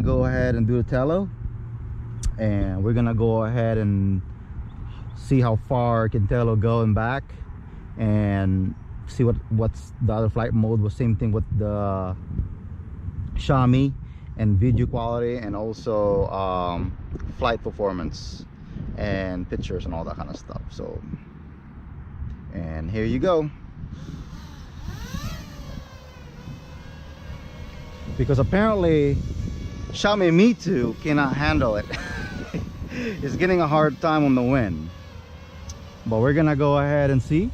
go ahead and do the Tello, and we're gonna go ahead and see how far can Tello go and back, and see what's the other flight mode was. Same thing with the Xiaomi, and video quality, and also flight performance and pictures and all that kind of stuff. So, and here you go. Because apparently Xiaomi Mitu cannot handle it. It's getting a hard time on the wind, but we're gonna go ahead and see.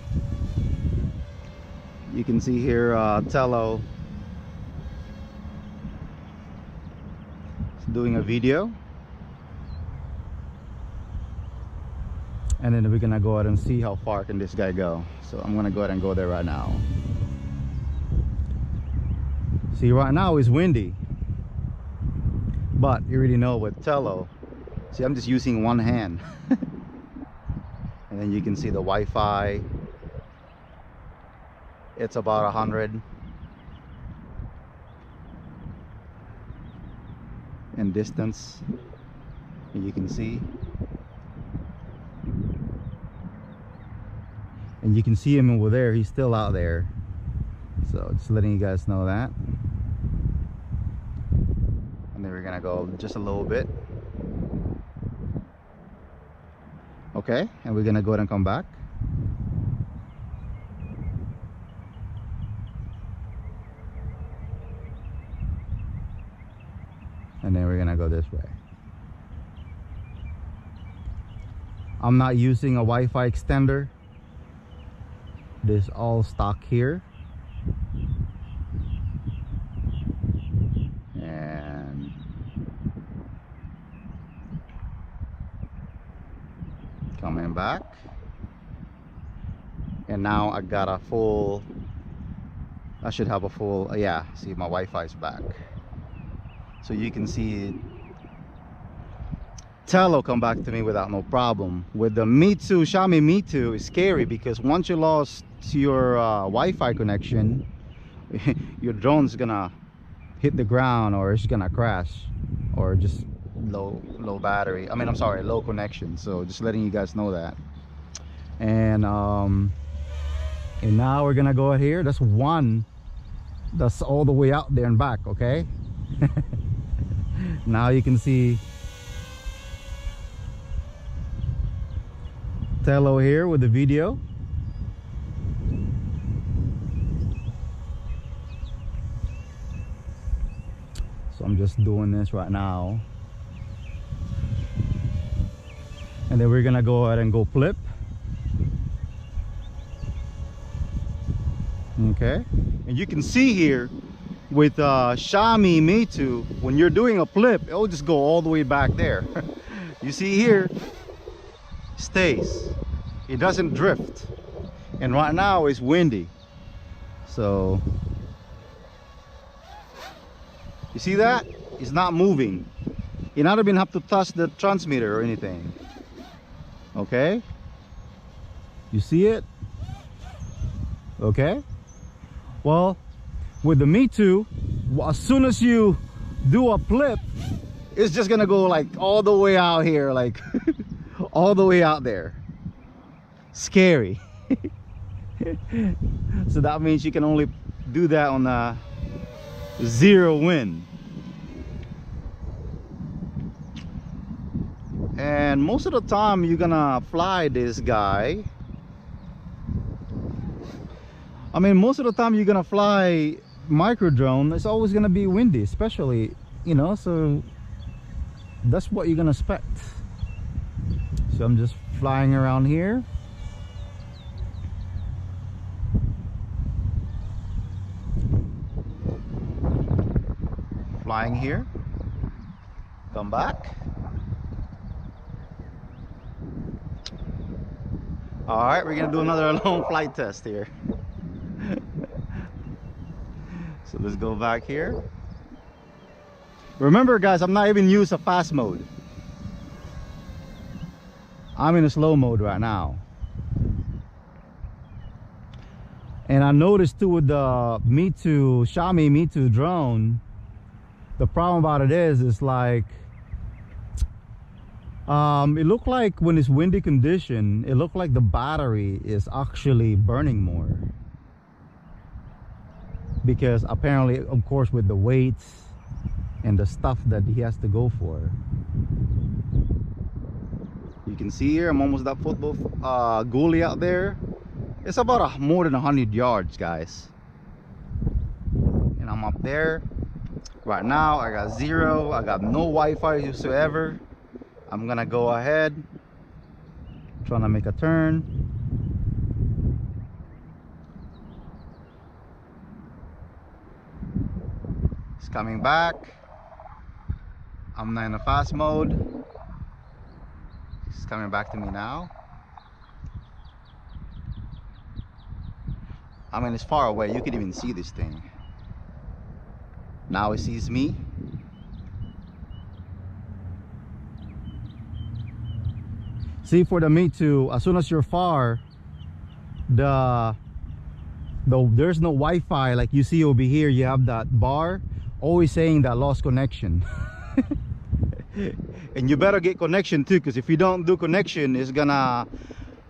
You can see here Tello doing a video, and then we're gonna go ahead and see how far can this guy go. So I'm gonna go ahead and go there right now. See, right now it's windy, but you already know with Tello, see, I'm just using one hand. And then you can see the Wi-Fi, it's about 100 in distance, and you can see, and you can see him over there. He's still out there, so just letting you guys know that. And then we're gonna go just a little bit, okay, and we're gonna go ahead and come back. And then we're gonna go this way. I'm not using a Wi-Fi extender. This is all stock here. And coming back. And now I got a full, I should have a full, yeah, see, my Wi-Fi is back. So you can see Tello come back to me without no problem. With the Mitu, Xiaomi Mitu, it's scary because once you lost your Wi-Fi connection, your drone's gonna hit the ground, or it's gonna crash, or just low battery. I mean, I'm sorry, low connection. So just letting you guys know that. And now we're gonna go out here. That's one. That's all the way out there and back. Okay. Now you can see Tello here with the video. So I'm just doing this right now, and then we're gonna go ahead and go flip. Okay, and you can see here with Xiaomi Mitu, when you're doing a flip, it'll just go all the way back there. You see here, stays, it doesn't drift. And right now it's windy, so you see that it's not moving. You not even have to touch the transmitter or anything. Okay, you see it? Okay, well, with the Mitu, as soon as you do a flip, it's just gonna go like all the way out here, like all the way out there. Scary. So that means you can only do that on a zero wind. And most of the time you're gonna fly this guy, I mean, most of the time you're gonna fly micro drone, it's always gonna be windy, especially, you know, so that's what you're gonna expect. So I'm just flying around here. Flying here, come back. All right, we're gonna do another long flight test here. So let's go back here. Remember guys, I'm not even using a fast mode. I'm in a slow mode right now. And I noticed too with the Mitu, Xiaomi Mitu drone, The problem about it is like it looked like when it's windy condition, it looked like the battery is actually burning more, because apparently, of course, with the weights and the stuff that he has to go for. You can see here I'm almost that football goalie out there. It's about more than 100 yards, guys, and I'm up there right now. I got zero, I got no Wi-Fi whatsoever. I'm gonna go ahead, trying to make a turn. It's coming back. I'm not in a fast mode. It's coming back to me now. I mean, it's far away. You can even see this thing. Now it sees me. See, for the Mitu, as soon as you're far, there's no Wi-Fi like you see over here. You have that bar always saying that lost connection. And you better get connection too, because if you don't do connection, it's gonna,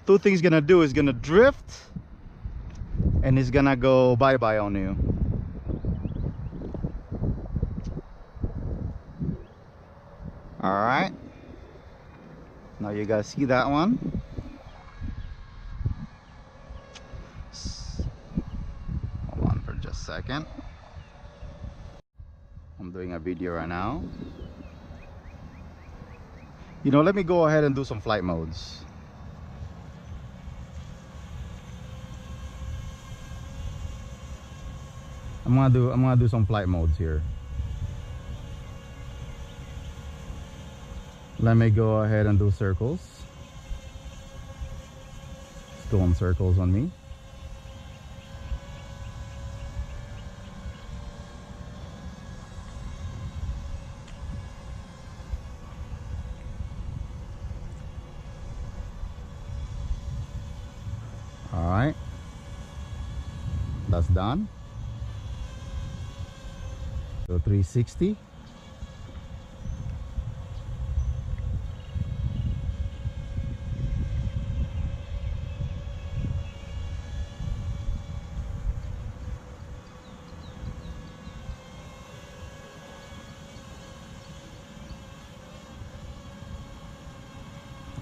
two things gonna do. It's gonna drift and it's gonna go bye-bye on you. All right, now you guys see that one. Hold on for just a second. I'm doing a video right now. You know, let me go ahead and do some flight modes. I'm gonna do some flight modes here. Let me go ahead and do circles. Let's go on circles on me. All right, that's done. So 360.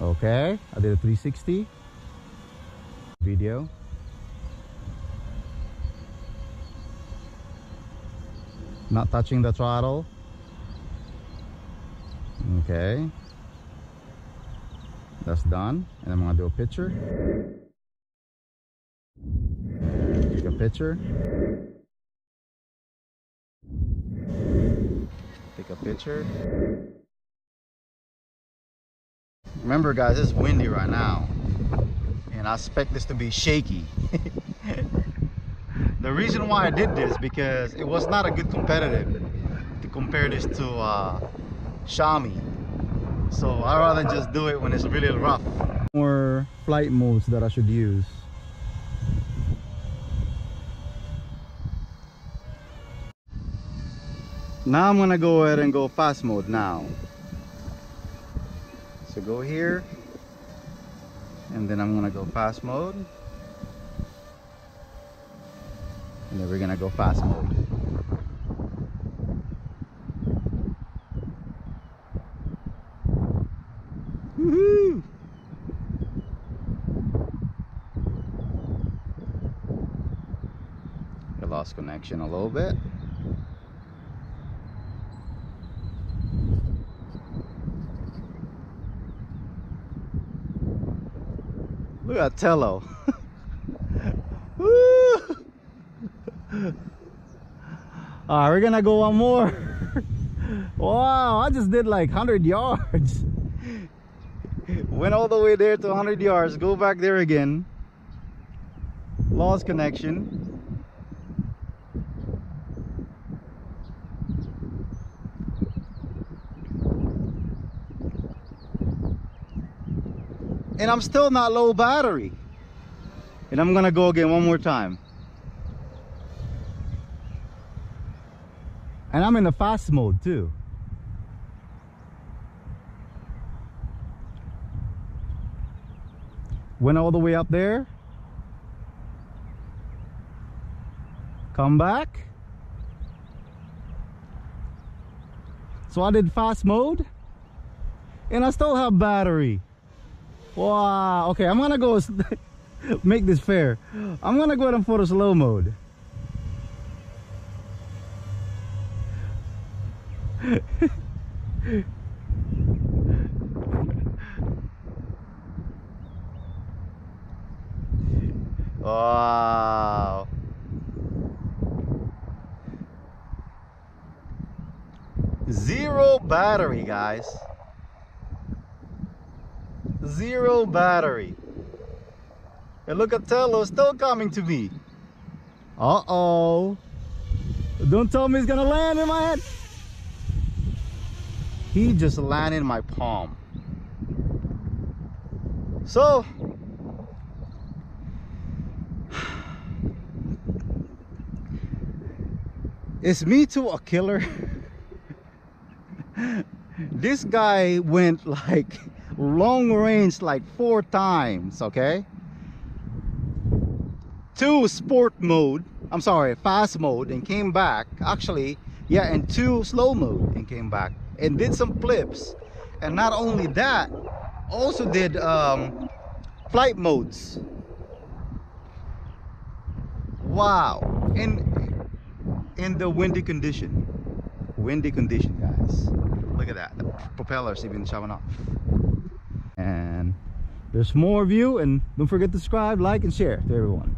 Okay, I did a 360 video. Not touching the throttle. Okay, that's done. And I'm gonna do a picture. Take a picture. Take a picture. Remember, guys, it's windy right now, and I expect this to be shaky. The reason why I did this, because it was not a good competitive to compare this to Xiaomi. So I'd rather just do it when it's really rough. More flight modes that I should use. Now I'm gonna go ahead and go fast mode now. So go here, and then I'm gonna go fast mode. And then we're gonna go fast mode. Woohoo! I lost connection a little bit. Look at Tello. Woo! Alright, we're gonna go one more. Wow, I just did like 100 yards. Went all the way there to 100 yards. Go back there again. Lost connection. And I'm still not low battery. And I'm gonna go again one more time. And And I'm in the fast mode too. Went all the way up there. Come back. So I did fast mode. And I still have battery. Wow. Okay, I'm gonna go make this fair. I'm gonna go ahead and photo slow mode. Wow. Zero battery, guys. Zero battery. And look at Tello still coming to me. Uh-oh. Don't tell me he's gonna land in my head. He just landed in my palm. So is Mitu a killer? This guy went like long range like 4 times, okay? 2 sport mode, I'm sorry, fast mode, and came back. Actually, yeah, and 2 slow mode and came back and did some flips. And not only that, also did flight modes. Wow. In the windy condition, guys. Look at that, the propellers even showing off. And there's more of you, and don't forget to subscribe, like, and share to everyone.